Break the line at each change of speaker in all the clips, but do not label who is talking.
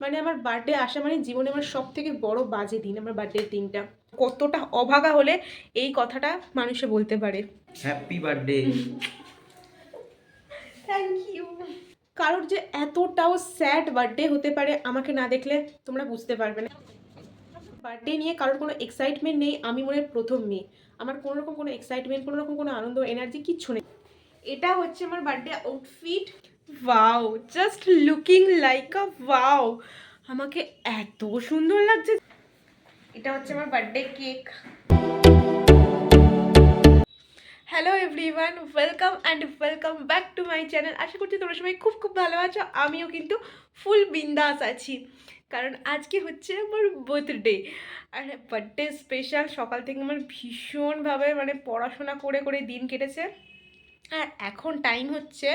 মানে আমার বার্থডে আসা মানে জীবনে আমার সবথেকে বড় বাজে দিন, আমার বার্থডের দিনটা। কতটা অভাগা হলে এই কথাটা মানুষে বলতে পারে।
Happy birthday.
Thank you. কারোর যে এতটাও স্যাড বার্থডে হতে পারে আমাকে না দেখলে তোমরা বুঝতে পারবে না। বার্থডে নিয়ে কারোর কোনো এক্সাইটমেন্ট নেই, আমি মনে হয় প্রথম মেয়ে। আমার কোনো রকম কোনো এক্সাইটমেন্ট, কোনো রকম কোনো আনন্দ, এনার্জি কিচ্ছু নেই। এটা হচ্ছে আমার birthday outfit. Wow, just looking like a wow, আমাকে এত সুন্দর লাগছে। এটা হচ্ছে আমার birthday cake. Hello everyone, welcome and welcome back to my channel. আশা করছি তোমরা সবাই খুব খুব ভালো আছো। আমিও কিন্তু ফুল বিন্দাস আছি, কারণ আজকে হচ্ছে আমার বার্থডে। আর বার্থডে স্পেশাল। সকাল থেকে আমার ভীষণভাবে পড়াশোনা করে করে দিন কেটেছে। আর এখন টাইম হচ্ছে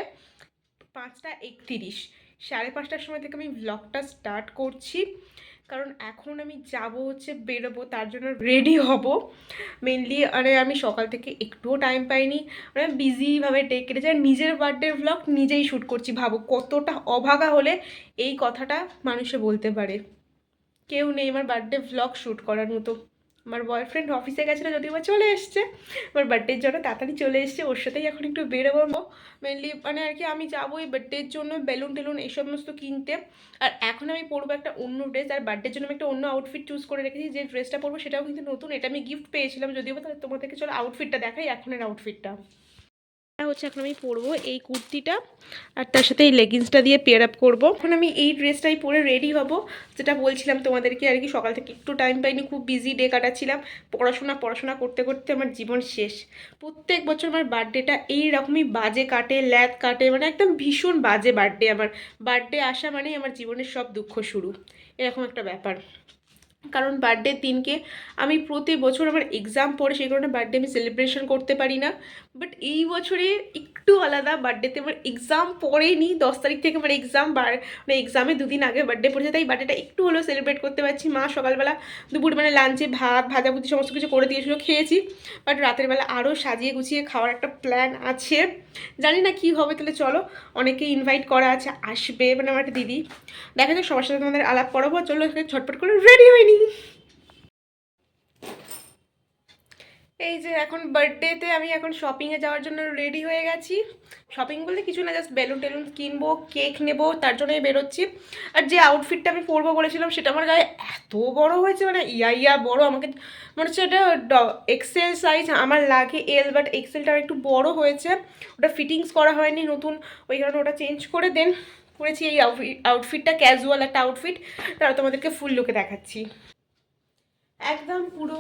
5:31। 5:30টার সময় থেকে আমি ব্লগটা স্টার্ট করছি, কারণ এখন আমি যাব হচ্ছে বেরোবো, তার জন্য রেডি হব মেনলি। আমি সকাল থেকে একটুও টাইম পাইনি, বিজিভাবে ডে কেটেছে। আর নিজের বার্থডে ব্লগ নিজেই শ্যুট করছি। ভাবো কতটা অভাগা হলে এই কথাটা মানুষে বলতে পারে। কেউ নেই আমার বার্থডে ব্লগ শ্যুট করার মতো। আমার বয়ফ্রেন্ড অফিসে গেছিলো, যদিও বা চলে এসছে আমার বার্থডের জন্য, তাড়াতাড়ি চলে এসছে। ওর সাথেই এখন একটু বেরোবো মেনলি। আর কি আমি যাবো এই বার্থডের জন্য বেলুন টেলুন এই সমস্ত কিনতে। আর এখন আমি পরবো একটা অন্য ড্রেস। আর বার্থডের জন্য আমি একটা অন্য আউটফিট চুজ করে রেখেছি। যে ড্রেসটা পরবো সেটাও কিন্তু নতুন, এটা আমি গিফট পেয়েছিলাম যদিও বা। তাহলে তোমাদেরকে চলো আউটফিটটা দেখাই, এখনের আউটফিটটা হচ্ছে। এখন আমি পরবো এই কুর্তিটা, আর তার সাথে এই লেগিংসটা দিয়ে পেয়ার আপ করবো। এখন আমি এই ড্রেসটাই পরে রেডি হব। যেটা বলছিলাম তোমাদেরকে আর কি, সকাল থেকে একটু টাইম পাইনি, খুব বিজি ডে কাটাচ্ছিলাম। পড়াশোনা করতে করতে আমার জীবন শেষ। প্রত্যেক বছর আমার বার্থডেটা এইরকমই বাজে কাটে, ল্যাদ কাটে, একদম ভীষণ বাজে বার্থডে আমার। বার্থডে আসা মানেই আমার জীবনের সব দুঃখ শুরু, এরকম একটা ব্যাপার। কারণ বার্থডের দিনকে আমি প্রতি বছর আমার এক্সাম পড়ে, সেই কারণে বার্থডে আমি সেলিব্রেশন করতে পারি না। বাট এই বছরে একটু আলাদা, বার্থডেতে আমার এক্সাম পড়েনি। 10 তারিখ থেকে আমার এক্সাম, এক্সামে দুদিন আগে বার্থডে পড়েছে, তাই বার্থডেটা একটু হলেও সেলিব্রেট করতে পারছি। মা সকালবেলা দুপুর লাঞ্চে ভাত ভাজাভুজি সমস্ত কিছু করে দিয়েছিলো, খেয়েছি। বাট রাতের বেলা আরও সাজিয়ে গুছিয়ে খাওয়ার একটা প্ল্যান আছে। জানি না কী হবে। তাহলে চলো, অনেকে ইনভাইট করা আছে, আসবে, আমার একটা দিদি। দেখা যাক, সবার সাথে তোমাদের আলাপ করাবো। চলো ঝটপট করে রেডি হয়নি। এই যে এখন বার্থডেতে আমি এখন শপিংয়ে যাওয়ার জন্য রেডি হয়ে গেছি। শপিং বলতে কিছু না, জাস্ট বেলুন টেলুন কিনবো, কেক নেবো, তার জন্যই বেরোচ্ছি। আর যে আউটফিটটা আমি পরবো বলেছিলাম সেটা আমার গায়ে এত বড় হয়েছে, ইয়া বড়। আমাকে মনে হচ্ছে এটা এক্সেল সাইজ, আমার লাগে এল, বাট এক্সেলটা একটু বড় হয়েছে। ওটা ফিটিংস করা হয়নি নতুন, ওই কারণে ওটা চেঞ্জ করে দেন করেছি। এই আউটফিটটা ক্যাজুয়াল একটা আউটফিট, তারা তোমাদেরকে ফুল লুকে দেখাচ্ছি। একদম পুরো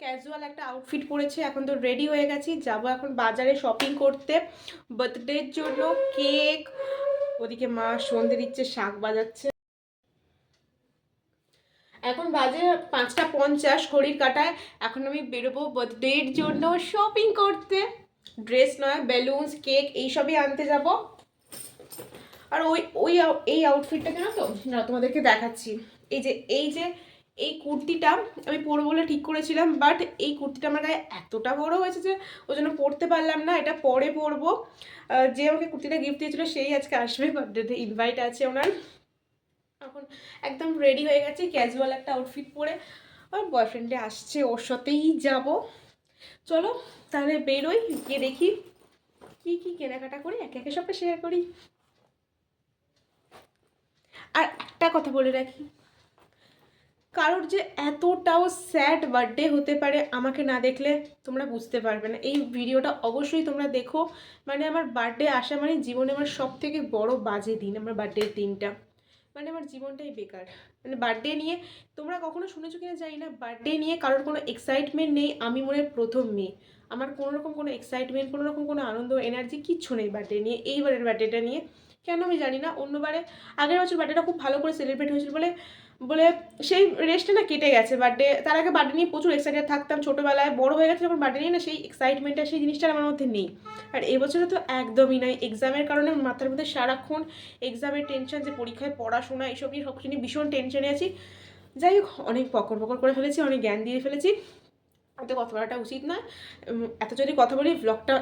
ক্যাজুয়াল একটা আউটফিট পরেছে। এখন তো রেডি হয়ে গেছি, যাব এখন বাজারে শপিং করতে বার্থডের জন্য। কেক, ওদিকে মা সন্ধে দিচ্ছে, শাক বাজাচ্ছে। এখন বাজে 5:50 ঘড়ির কাঁটায়। এখন আমি বেরোবো বার্থডের জন্য শপিং করতে। ড্রেস নয়, বেলুনস, কেক এইসবই আনতে যাব। আর ওই ওই এই আউটফিটটা কেন তো না, তোমাদেরকে দেখাচ্ছি। এই যে এই কুর্তিটা আমি পরবো বলে ঠিক করেছিলাম, বাট এই কুর্তিটা আমার গায়ে এতটা বড় হয়েছে যে ওই জন্য পরতে পারলাম না। এটা পরে পরবো। যে আমাকে কুর্তিটা গিফট দিয়েছিল সেই আজকে আসবে, বার্থডেতে ইনভাইট আছে ওনার। এখন একদম রেডি হয়ে গেছি ক্যাজুয়াল একটা আউটফিট পরে। আর বয়ফ্রেন্ডে আসছে, ওর সাথেই যাব। চলো তাহলে বেরোই, গিয়ে দেখি কি কি কেনাকাটা করি, একে একে সবটা শেয়ার করি। আর একটা কথা বলে রাখি, কারোর যে এতটাও স্যাড বার্থডে হতে পারে আমাকে না দেখলে তোমরা বুঝতে পারবে না। এই ভিডিওটা অবশ্যই তোমরা দেখো। আমার বার্থডে আসা মানে জীবনে আমার সবথেকে বড় বাজে দিন, আমার বার্থডের দিনটা। আমার জীবনটাই বেকার। বার্থডে নিয়ে তোমরা কখনো শুনেছো কিনা জানি না, বার্থডে নিয়ে কারোর কোনো এক্সাইটমেন্ট নেই, আমি মনে হয় প্রথম মেয়ে। আমার কোনো রকম কোনো এক্সাইটমেন্ট, কোনো রকম কোনো আনন্দ, এনার্জি কিচ্ছু নেই বার্থডে নিয়ে। এইবারের বার্থডেটা নিয়ে কেন আমি জানি না। অন্যবারে আগের বছর বার্থডেটা খুব ভালো করে সেলিব্রেট হয়েছিল বলে বলে সেই রেস্টে না কেটে গেছে বার্থডে। তার আগে বার্থডে নিয়ে প্রচুর এক্সাইটেড থাকতাম ছোটোবেলায়। বড় হয়ে গেছে যখন বার্থডে নিয়ে না, সেই এক্সাইটমেন্টটা, সেই জিনিসটা আমার মধ্যে নেই। আর এবছরে তো একদমই নাই। এক্সামের কারণে মাথার মধ্যে সারাক্ষণ এক্সামের টেনশন, যে পরীক্ষায় পড়াশোনা এইসব নিয়ে সবকিছু নিয়ে ভীষণ টেনশনে আছি। যাই হোক, অনেক পকর করে ফেলেছি, অনেক জ্ঞান দিয়ে ফেলেছি। এত কথা বলাটা উচিত নয়। এত যদি কথা বলি ভ্লগটা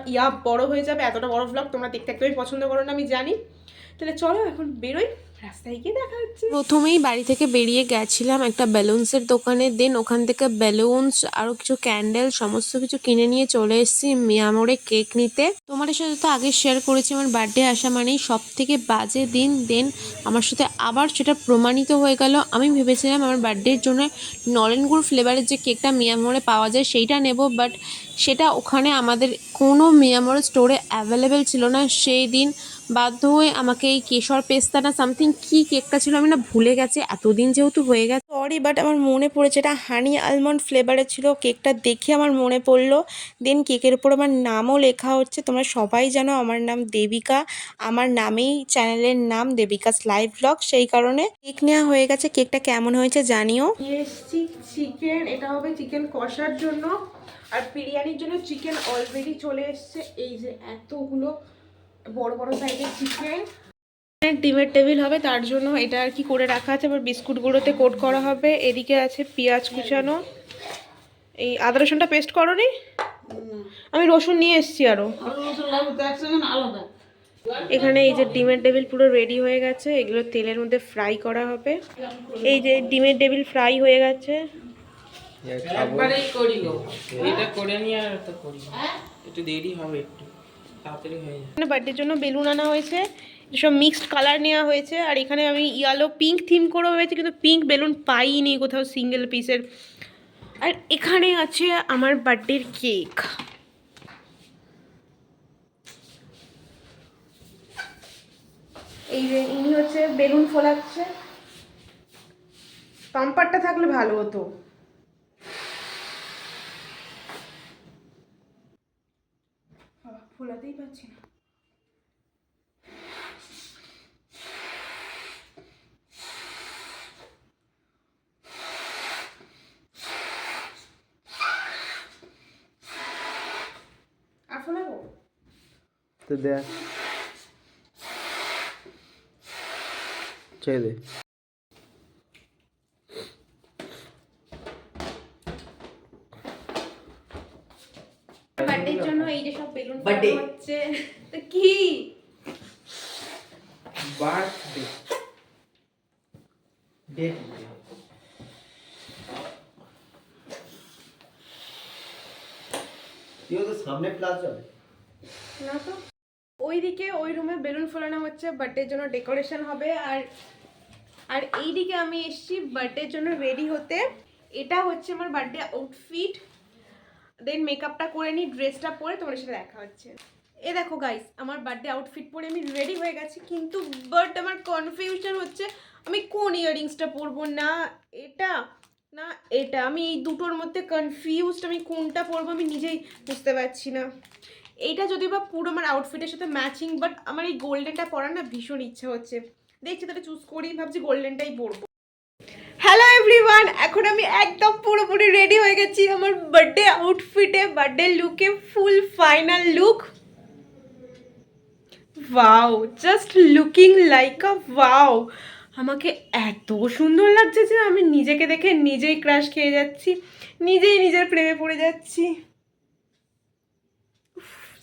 বড় হয়ে যাবে। এতটা বড় ভ্লগ তোমরা দেখতে একদমই পছন্দ করো না, আমি জানি। তাহলে চলো এখন বেরোই, রাস্তায় গিয়ে দেখা হচ্ছে।
প্রথমেই বাড়ি থেকে বেরিয়ে গেছিলাম একটা বেলুনসের দোকানে, দেন ওখান থেকে বেলুনস আরো কিছু ক্যান্ডেল সমস্ত কিছু কিনে নিয়ে চলে এসেছি মিয়ামোড়ে কেক নিতে। তোমাদের সাথে তো আগে শেয়ার করেছি আমার বার্থডে আসা মানেই সব থেকে বাজে দিন, দেন আমার সাথে আবার সেটা প্রমাণিত হয়ে গেল। আমি ভেবেছিলাম আমার বার্থডের জন্য নলেন গুড় ফ্লেভারের যে কেকটা মিয়ামোড়ে পাওয়া যায় সেইটা নেব, বাট সেটা ওখানে আমাদের কোনো মিয়ামোড় স্টোরে অ্যাভেলেবেল ছিল না। সেই দিন বাধ্য হয়ে আমাকে এই কেশর পেস্তা না সামথিং কি কেকটা ছিল আমি না ভুলে গেছি, এতদিন যেহেতু হয়ে গেছে।
সরি, বাট আমার মনে পড়েছে এটা হানি আলমন্ড ফ্লেভারের ছিল। কেকটা দেখে আমার মনে পড়লো। দেন কেকের উপর আমার নামও লেখা হচ্ছে। তোমরা সবাই জানো আমার নাম দেবিকা, আমার নামেই চ্যানেলের নাম দেবিকাস লাইভ ব্লগ, সেই কারণে কেক নেওয়া হয়ে গেছে। কেকটা কেমন হয়েছে জানিও। নিয়ে এসছি চিকেন, এটা হবে চিকেন কষার জন্য, আর বিরিয়ানির জন্য চিকেন অলরেডি চলে এসছে। এই যে এতগুলো বড় বড় সাইজের চিকেন। ডিমের টেবিল হবে, তার জন্য এটা আর কি করে রাখা আছে। আবার বিস্কুট গুঁড়োতে কোট করা হবে। এদিকে আছে পেঁয়াজ কুচানো। এই আদা রসুনটা পেস্ট করোনি? আমি রসুন নিয়ে এসেছি আরো। এখানে এই যে ডিমের টেবিল পুরো রেডি হয়ে গেছে, এগুলো তেলের মধ্যে ফ্রাই করা হবে। এই যে ডিমের টেবিল ফ্রাই হয়ে গেছে।
একবারেই করি গো, এটা করে নিয়ে আর তো করি একটু দেরি হবে, একটু তাড়াতাড়ি হয়ে যাবে।
বার্থডের জন্য বেলুন আনা হয়েছে, সব মিক্সড কালার নেওয়া হয়েছে। আর এখানে আমি ইয়েলো পিঙ্ক থিম করে হয়েছে, কিন্তু পিঙ্ক বেলুন পাইনি কোথাও সিঙ্গেল পিসের। আর এখানে আছে আমার বার্থডের কেক। এই যে ইনি হচ্ছে বেলুন ফোলাচ্ছে। পাম্পারটা থাকলে ভালো হতো। ফোলাতেই পারছি না। আর ফোলাবো
তো দেখ, ছেড়ে দে।
বার্থডের জন্য এই যে সব বেলুন ফোলানো হচ্ছে। তো কি
বার্থডে ডেট
তুইও তো সামনে ক্লাস যাবে
না তো, ওইদিকে ওই রুমে বেলুন ফোলানো হচ্ছে, বার্থডের জন্য ডেকোরেশন হবে। আর আর এইদিকে আমি এসেছি বার্থডের জন্য রেডি হতে। এটা হচ্ছে আমার বার্থডে আউটফিট। দেন মেকআপটা করে নিই, ড্রেসটা পরে তোমার সাথে দেখা হচ্ছে। এ দেখো গাইস, আমার বার্থডে আউটফিট পরে আমি রেডি হয়ে গেছি, কিন্তু বাট আমার কনফিউশন হচ্ছে আমি কোন ইয়াররিংসটা পরবো। না এটা, না এটা, আমি এই দুটোর মধ্যে কনফিউজড। আমি কোনটা পরবো আমি নিজেই বুঝতে পারছি না। এইটা যদি বা পুরো আমার আউটফিটের সাথে ম্যাচিং, বাট আমার এই গোল্ডেনটা পরার না ভীষণ ইচ্ছা হচ্ছে। দেখছি তাহলে চুজ করি, ভাবছি গোল্ডেনটাই পরবো। হ্যালো এভরিওয়ান, এখন আমি একদম পুরোপুরি রেডি হয়ে গেছি আমার বার্থডে আউটফিটে, বার্থডে লুকে, full final look. Wow, just looking like a wow. আমাকে এত সুন্দর লাগছে যে আমি নিজেকে দেখে নিজেই ক্রাশ খেয়ে যাচ্ছি, নিজেই নিজের প্রেমে পড়ে যাচ্ছি।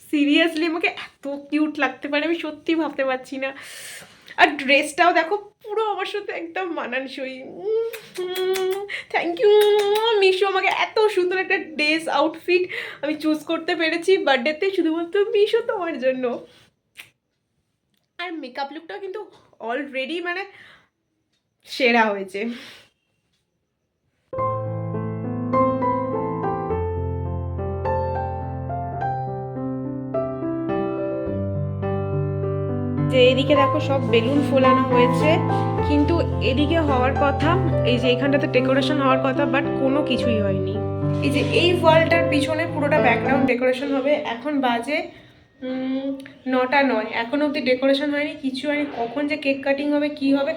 সিরিয়াসলি আমাকে এত কিউট লাগতে পারে আমি সত্যি ভাবতে পারছি না। আর ড্রেসটাও দেখো পুরো আমার সাথে একদম মানানসই। থ্যাংক ইউ মিশো, আমাকে এত সুন্দর একটা ড্রেস আউটফিট আমি চুজ করতে পেরেছি বার্থডেতে, শুধুমাত্র মিশো তোমার জন্য। আর মেকআপ লুকটাও কিন্তু অলরেডি মানে সেরা হয়েছে। যে এদিকে দেখো সব বেলুন ফোলানো হয়েছে, কিন্তু এদিকে হওয়ার কথা, এই যে এখানটাতে ডেকোরেশন হওয়ার কথা, বাট কোনো কিছুই হয়নি। এই যে এই ওয়ালটার পিছনে পুরোটা ব্যাকগ্রাউন্ড ডেকোরেশন হবে। এখন বাজে 9:09, এখনো অবধি ডেকোরেশন হয়নি, কিছু হয়নি। কখন যে কেক কাটিং হবে কি হবে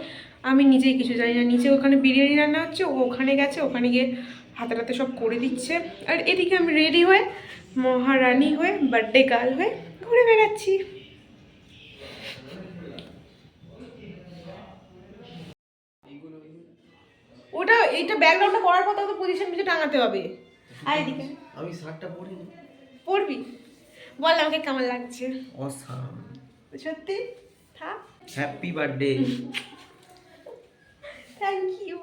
আমি নিজেই কিছু জানি না। নিচে ওখানে বিরিয়ানি রান্না হচ্ছে, ও ওখানে গেছে, ওখানে গিয়ে হাতে হাতে সব করে দিচ্ছে। আর এদিকে আমি রেডি হয়ে মহারানী হয়ে বার্থডে গার্ল হয়ে ঘুরে বেড়াচ্ছি। ওটা এইটা ব্যাকগ্রাউন্ডটা করার পর তো পজিশন পিছে টাঙাতে হবে। আর এদিকে
আমি শার্টটা পরিনি।
পরবি? বল আমাকে কেমন লাগছে।
অসাম।
সত্যি? থাক।
Happy birthday.
Thank you.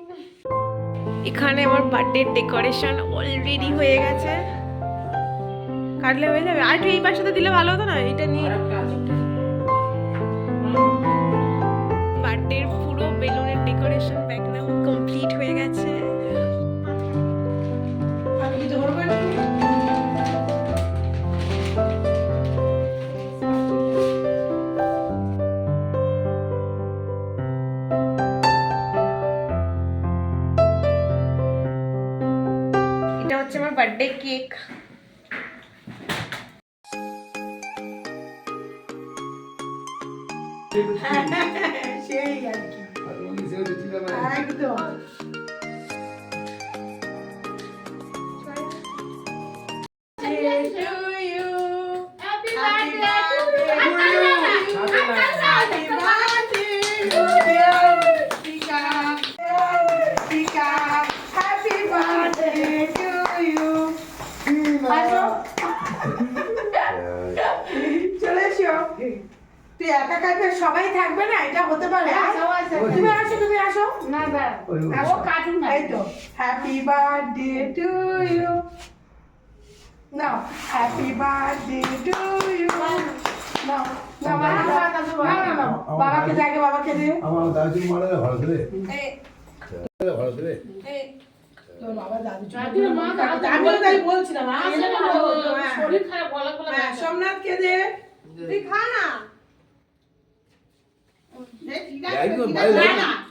এখানে আমার বার্থডে ডেকোরেশন অলরেডি হয়ে গেছে। কাটলে হয়ে যাবে, আর একটু এই পাশে দিলে ভালো হতো না, এটা নিয়ে। বার্থডের পুরো বেলুনের ডেকোরেশন ব্যাকগ্রাউন্ড কমপ্লিট হয়ে গেছে। আমি কিছু বলবো না। এটা হচ্ছে আমার বার্থডে কেক। সেই আর কি, একদম। চলে এসো। তুই একা কাটবে, সবাই থাকবে না, এটা হতে পারে। তুমি আসো, তুমি আসো। না ও কাটুন, এই তো। Happy birthday to you. নাও, হ্যাপি বার্থডে টু ইউ। নাও, নাও, নাও, বাবাকে দে, আগে বাবাকে দে।
আমার দাদু মারা ভালো ছেলে
এই,
ভালো ছেলে
এই। তোর বাবা দাদু
আমিও তাই বলছিলাম,
শরীর খারাপ, হ্যাঁ, সোমনাথকে দে। তুই খা না।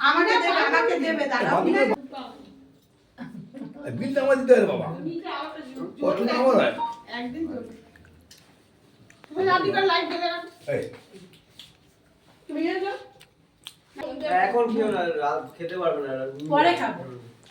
আমাকে দেবে, আমাকে দেবে, দাঁড়াও।
বিলটা আমার দিতে হবে বাবা, কত আমার হয়
একদিন তো
তুমি রাতে করে লাইট জ্বালা
এই
তুমি এসো।
এখন কেউ না, রাত খেতে পারবে না।
পরে খাবো।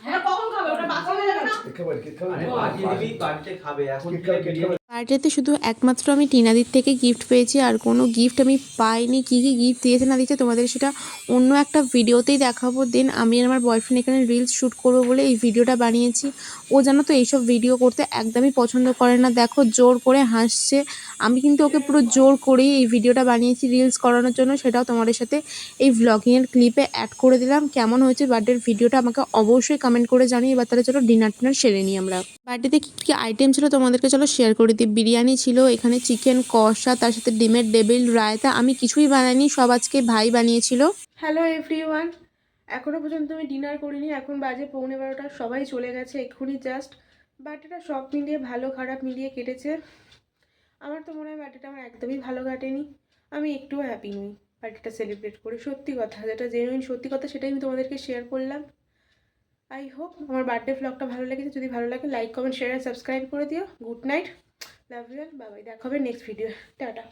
হ্যাঁ কখন খাবে? ওটা বাসি হয়ে যাবে না?
কেক খাবে
আরে বাকি দিবি, বাড়িতে খাবে। এখন
কেক খাবে
বার্থডেতে শুধু একমাত্র আমি টিনাদির থেকে গিফট পেয়েছি, আর কোনো গিফট আমি পাইনি। কী কী গিফট দিয়েছে না দিয়েছে তোমাদের সেটা অন্য একটা ভিডিওতেই দেখাবো। দেন আমি আর আমার বয়ফ্রেন্ড এখানে রিলস শ্যুট করবো বলে এই ভিডিওটা বানিয়েছি। ও জানো তো এইসব ভিডিও করতে একদমই পছন্দ করে না, দেখো জোর করে হাসছে। আমি কিন্তু ওকে পুরো জোর করেই এই ভিডিওটা বানিয়েছি রিলস করানোর জন্য, সেটাও তোমাদের সাথে এই ভ্লগিংয়ের ক্লিপে অ্যাড করে দিলাম। কেমন হয়েছে বার্থডের ভিডিওটা আমাকে অবশ্যই কমেন্ট করে জানিয়ে। এবার তাহলে চলো ডিনার টিনার সেরে নিই আমরা। বার্থডেতে কী কী আইটেম ছিল তোমাদেরকে চলো শেয়ার করে দিই। বিরিয়ানি ছিল, এখানে চিকেন কষা, তার সাথে ডিমের ডেভিল রায়তা। আমি কিছুই বানাইনি, সব আজকে ভাই বানিয়েছিল।
হ্যালো এভরিওয়ান, এখনও পর্যন্ত আমি ডিনার করিনি। এখন বাজে 11:15, সবাই চলে গেছে এক্ষুনি জাস্ট। বার্থডেটা সব মিলিয়ে ভালো খারাপ মিলিয়ে কেটেছে। আমার তো মনে হয় বার্থডেটা আমার একদমই ভালো কাটেনি। আমি একটুও হ্যাপি নই বার্থডেটা সেলিব্রেট করে। সত্যি কথা, যেটা জেনুইন সত্যি কথা, সেটাই আমি তোমাদেরকে শেয়ার করলাম। আই হোপ আমার বার্থডে ভ্লগটা ভালো লেগেছে। যদি ভালো লাগে লাইক কমেন্ট শেয়ার আর সাবস্ক্রাইব করে দিও। Good night, love you, bye bye. দেখা হবে নেক্সট ভিডিও। টাটা।